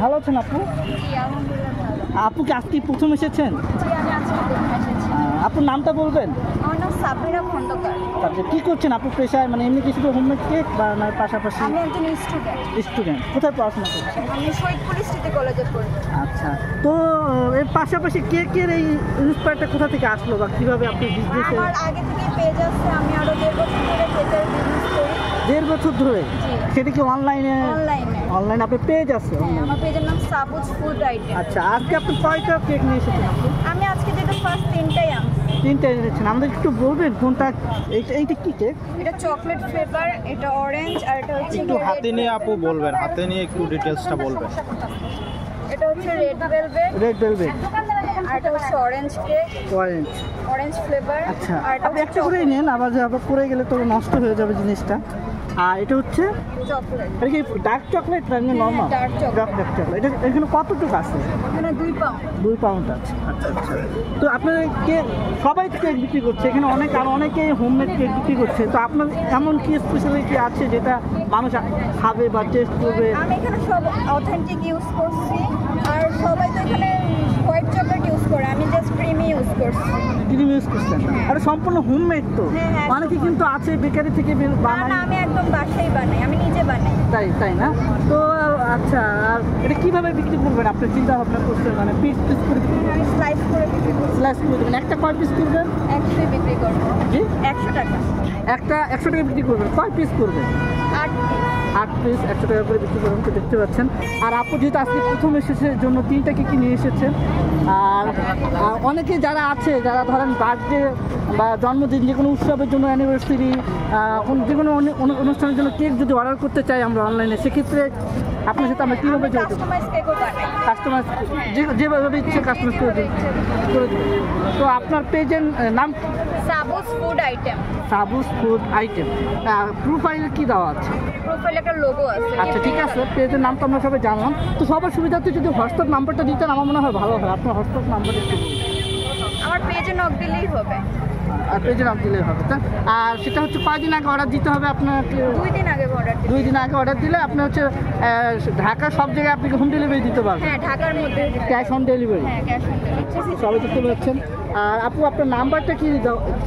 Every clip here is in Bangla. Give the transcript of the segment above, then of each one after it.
ভালো আছেন আপু? আপু কি আজকে প্রথম এসেছেন? আপুর নামটা বলবেন? আমার নাম সাবরিনা খন্দকার। তারপরে কি করছেন আপু পেশায়, মানে এমনি কিছু হোমমেড কেক বা না পাশাপাশি? আমি একজন স্টুডেন্ট। কোথায় পড়াশোনা করছেন? আমি শহীদপুর স্মৃতি কলেজে পড়ি। আচ্ছা, তো এর পাশাপাশি কেকের এই ইন্সপায়ারটা কোথা থেকে আসলো বা কিভাবে আপনি বিজনেসে? আমার আগে থেকে পেজ আছে, আমি আরো 1.5 বছর ধরে কেকের বিজনেস করি। 1.5 বছর ধরে? সেটা কি অনলাইনে? অনলাইনে আপনার পেজ আছে? আমার পেজের নাম সাবুজ ফুড আইটেম। আচ্ছা, আজকে আপনি কয়টা কেক নিয়ে এসেছেন আপনি? আমি আজকে যেটা ফার্স্ট 3টাই আনছি। 3টা এনেছেন, আমাদের একটু বলবেন কোনটা? এইটা কি কেক? এটা চকলেট ফ্লেভার, এটা অরেঞ্জ, আর এটা হচ্ছে একটু হাতে নিয়ে আপু বলবেন, হাতে নিয়ে একটু ডিটেইলসটা বলবেন। এটা হচ্ছে রেড ভেলভেট, আর এটা হচ্ছে অরেঞ্জ কেক, অরেঞ্জ ফ্লেভার। আচ্ছা, আর এটা আপনি একটা করেই নেন, আবার পড়ে গেলে তো নষ্ট হয়ে যাবে জিনিসটা। আর এটা হচ্ছে চকলেট। এটা কি ডার্ক চকলেট না নরমাল? Dark chocolate. এটা এখানে কতটুকু আছে? এখানে 2 পাউন্ড আছে। আচ্ছা আচ্ছা, তো আপনাদের কেক সবাই কেক বিক্রি করছে এখানে, অনেকেই হোমমেড কেক বিক্রি করছে, তো আপনার এমন কি স্পেশালিটি আছে যেটা মানুষ খাবে বা টেস্ট করবে? আমি এখানে সব অথেন্টিক ইউজ করছি, আর সবাই তো এখানে হোয়াইট চকলেট ইউজ করে, আমি জাস্ট ক্রিমি ইউজ করছি। ক্রিম ইউজ করছেন? আর সম্পূর্ণ হোমমেড তো? হ্যাঁ, অনেকে কিন্তু আছে বেকারি থেকে না বানায়। আমি একদম বাসায় বানাই, আমি নিজে বানাই। তাই না? তো আচ্ছা, আর এটা কিভাবে বিক্রি করবেন আপনি চিন্তা ভাবনা করছেন? মানে পিস করে আমি স্লাইস করে বিক্রি করব। স্লাইস করে দেবেন। একটা কয় পিস করবেন? 100 বিক্রি করব। জি, 100 টাকা। একটা 100 টাকা বিক্রি করবেন। কয় পিস করবেন? 8 পিস 100 টাকা করে বিক্রি করবেন, তো দেখতে পাচ্ছেন। আর আপু যেহেতু আজকে প্রথম এসেছে জন্য 3টা কেক নিয়ে এসেছেন। আর অনেকে যারা আছে, যারা ধরেন বার্থডে বা জন্মদিন, যে কোনো উৎসবের জন্য, অ্যানিভার্সারি, যে কোনো অনুষ্ঠানের জন্য কেক যদি অর্ডার করতে চাই আমরা অনলাইনে, সেক্ষেত্রে আপনার সাথে আমরা কীভাবে কাস্টমাইজ কেকও বানাই। কাস্টমাইজ যেভাবে ইচ্ছে কাস্টমাইজ করে দেবেন। তো আপনার পেজের নাম? Sabuj food item. Sabuj food item. প্রোফাইলে কি দেওয়া আছে? প্রোফাইলে একটা লোগো আছে। আচ্ছা, ঠিক আছে, পেজের নাম তো আমরা সবাই জানলাম। তো সবার সুবিধার্থে যদি হোয়াটসঅ্যাপ নাম্বারটা দিতেন আমার মনে হয় ভালো হয়। আপনার হোয়াটসঅ্যাপ নাম্বার একটু বলুন। আমার পেজে নক দিলেই হবে। আর পেজে নাম দিলেই হবে, তা আর সেটা হচ্ছে কয়দিন আগে অর্ডার দিতে হবে আপনাকে? 2 দিন আগে অর্ডার দিতে। 2 দিন আগে অর্ডার দিলে আপনি হচ্ছে ঢাকার সব জায়গায় আপনি হোম ডেলিভারি দিতে পারবেন? হ্যাঁ, ঢাকার মধ্যে। Cash on delivery? হ্যাঁ, ক্যাশ অন ডেলিভারি। সবাই দেখতে পাচ্ছেন। আর আপু আপনার নাম্বারটা কি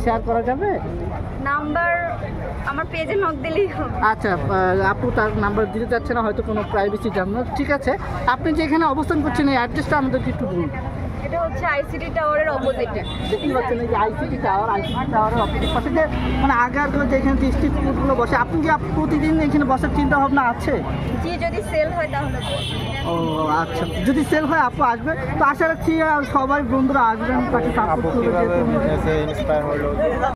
শেয়ার করা যাবে? নাম্বার আমার পেজে নক দিলেই হবে। আচ্ছা, আপু তার নাম্বার দিতে চাচ্ছে না, হয়তো কোনো প্রাইভেসি জন্য। ঠিক আছে, আপনি যে এখানে অবস্থান করছেন এই অ্যাড্রেসটা আমাদেরকে একটু বলুন। এটা হচ্ছে আইসিটি টাওয়ারের অপোজিটে। দেখতে পাচ্ছেন এই যে আইসিটি টাওয়ারের অপোজিট পাশে যে মানে আগেরগুলো যে এখানে স্ট্রিট ফুডগুলো বসে, আপনি কি প্রতিদিন এখানে বসার চিন্তা ভাবনা আছে? জি, যদি সেল হয় তাহলে। ও আচ্ছা, যদি সেল হয় আপু আসবে, তো আশা রাখছি সবাই বন্ধুরা আসবেন, তাকে সাপোর্ট করবে। ইন্সপায়ার হলো।